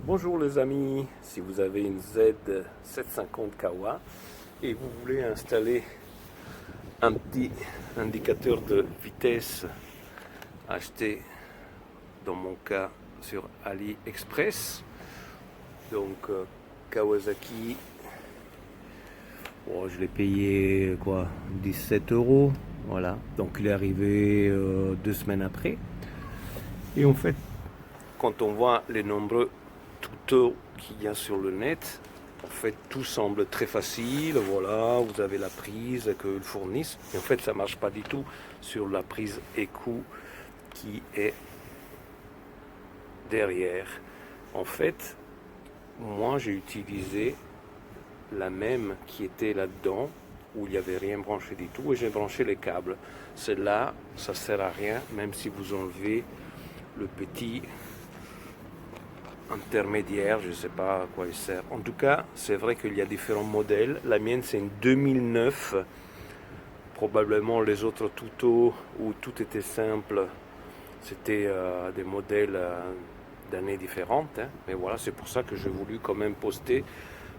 Bonjour les amis, si vous avez une Z750 Kawa et vous voulez installer un petit indicateur de vitesse acheté dans mon cas sur AliExpress, donc Kawasaki, bon, je l'ai payé quoi 17 euros, voilà, donc il est arrivé 2 semaines après. Et en fait, quand on voit les nombreux tutos qu'il y a sur le net, en fait, tout semble très facile. Voilà, vous avez la prise qu'ils fournissent. Mais en fait, ça ne marche pas du tout sur la prise écoute qui est derrière. En fait, moi, j'ai utilisé la même qui était là-dedans, où il n'y avait rien branché du tout, et j'ai branché les câbles. Celle-là, ça ne sert à rien, même si vous enlevez le petit intermédiaire, je ne sais pas à quoi il sert. En tout cas, c'est vrai qu'il y a différents modèles. La mienne, c'est une 2009. Probablement les autres tutos où tout était simple, c'était des modèles d'années différentes. Hein. Mais voilà, c'est pour ça que j'ai voulu quand même poster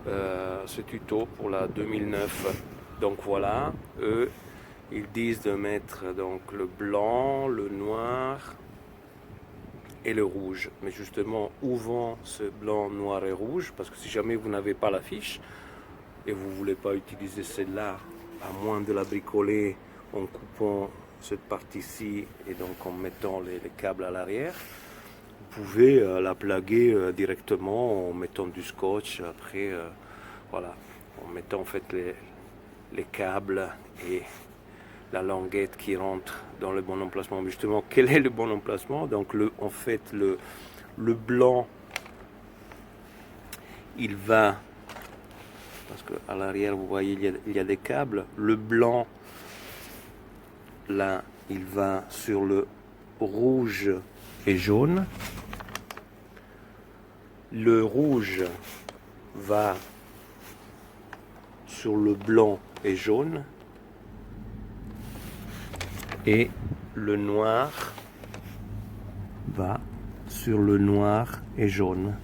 ce tuto pour la 2009. Donc voilà, eux, ils disent de mettre donc le blanc, le noir et le rouge. Mais justement, où vont ce blanc, noir et rouge? Parce que si jamais vous n'avez pas la fiche et vous ne voulez pas utiliser celle-là, à moins de la bricoler en coupant cette partie-ci et donc en mettant les câbles à l'arrière, vous pouvez la plaguer directement en mettant du scotch après, voilà, en mettant en fait les câbles et la languette qui rentre dans le bon emplacement. Mais justement, quel est le bon emplacement? Donc en fait, le blanc, il va, parce qu'à l'arrière, vous voyez, il y a des câbles. Le blanc, là, il va sur le rouge et jaune. Le rouge va sur le blanc et jaune. Et le noir va sur le noir et jaune.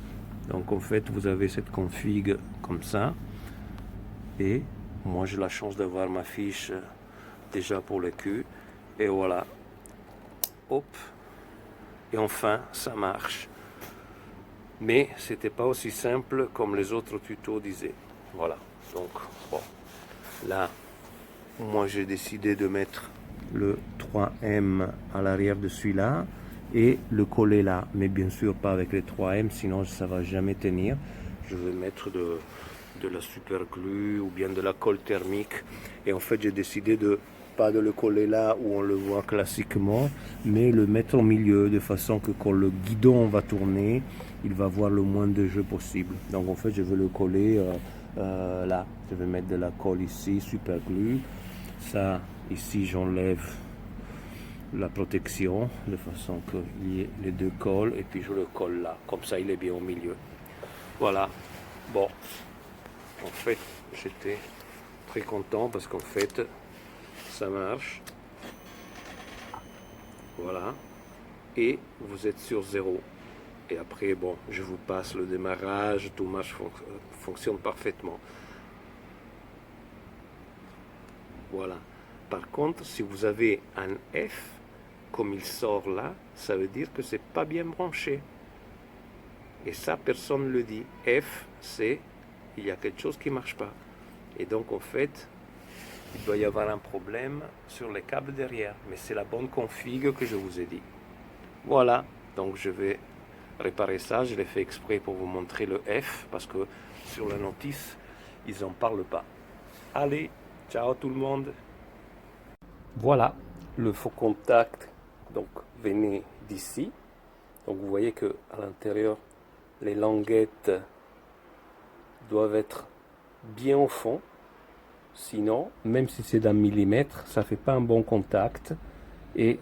Donc en fait, vous avez cette config comme ça. Et moi, j'ai la chance d'avoir ma fiche déjà pour le cul. Et voilà. Hop. Et enfin, ça marche. Mais c'était pas aussi simple comme les autres tutos disaient. Voilà. Donc, bon. Là, moi, j'ai décidé de mettre le 3M à l'arrière de celui-là et le coller là, mais bien sûr pas avec les 3M, sinon ça va jamais tenir. Je vais mettre de la super glue ou bien de la colle thermique, et en fait j'ai décidé de pas de le coller là où on le voit classiquement, mais le mettre au milieu de façon que quand le guidon va tourner, il va avoir le moins de jeu possible. Donc en fait je vais le coller là, je vais mettre de la colle ici, super glue. Ça, ici, j'enlève la protection de façon qu'il y ait les deux cols et puis je le colle là. Comme ça, il est bien au milieu. Voilà. Bon, en fait, j'étais très content parce qu'en fait, ça marche. Voilà. Et vous êtes sur zéro. Et après, bon, je vous passe le démarrage, tout marche, fonctionne parfaitement. Voilà. Par contre, si vous avez un F, comme il sort là, ça veut dire que c'est pas bien branché. Et ça, personne ne le dit. F, c'est il y a quelque chose qui ne marche pas. Et donc, en fait, il doit y avoir un problème sur les câbles derrière. Mais c'est la bonne config que je vous ai dit. Voilà. Donc, je vais réparer ça. Je l'ai fait exprès pour vous montrer le F, parce que sur la notice, ils n'en parlent pas. Allez, ciao tout le monde. Voilà, le faux contact donc venait d'ici. Donc vous voyez que à l'intérieur, les languettes doivent être bien au fond. Sinon, même si c'est d'un millimètre, ça fait pas un bon contact et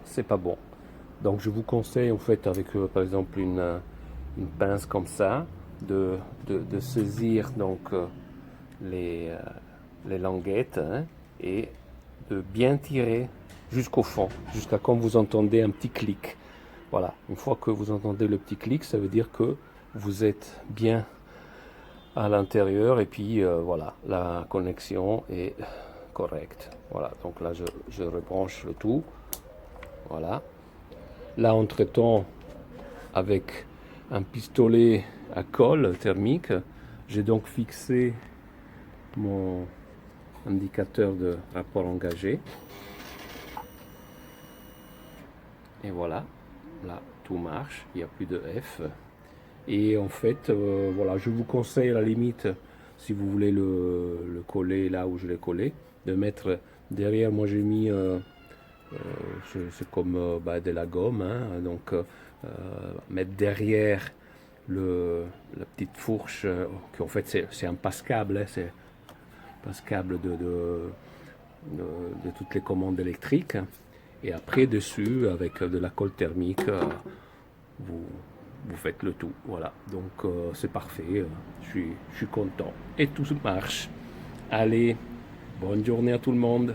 c'est pas bon. Donc je vous conseille en fait avec par exemple une pince comme ça de saisir donc les languettes, hein, et de bien tirer jusqu'au fond, jusqu'à quand vous entendez un petit clic. Voilà, une fois que vous entendez le petit clic, ça veut dire que vous êtes bien à l'intérieur et puis voilà, la connexion est correcte. Voilà, donc là je rebranche le tout. Voilà. Là, entre-temps, avec un pistolet à colle thermique, j'ai donc fixé mon indicateur de rapport engagé. Et voilà, là tout marche, il n'y a plus de F. Et en fait, voilà, je vous conseille à la limite, si vous voulez le coller là où je l'ai collé, de mettre derrière. Moi j'ai mis, c'est comme de la gomme, hein, donc mettre derrière la petite fourche, qui en fait c'est un passe-câble, hein, c'est passe-câble de toutes les commandes électriques. Et après dessus, avec de la colle thermique, vous, vous faites le tout. Voilà, donc c'est parfait, je suis content. Et tout marche. Allez, bonne journée à tout le monde.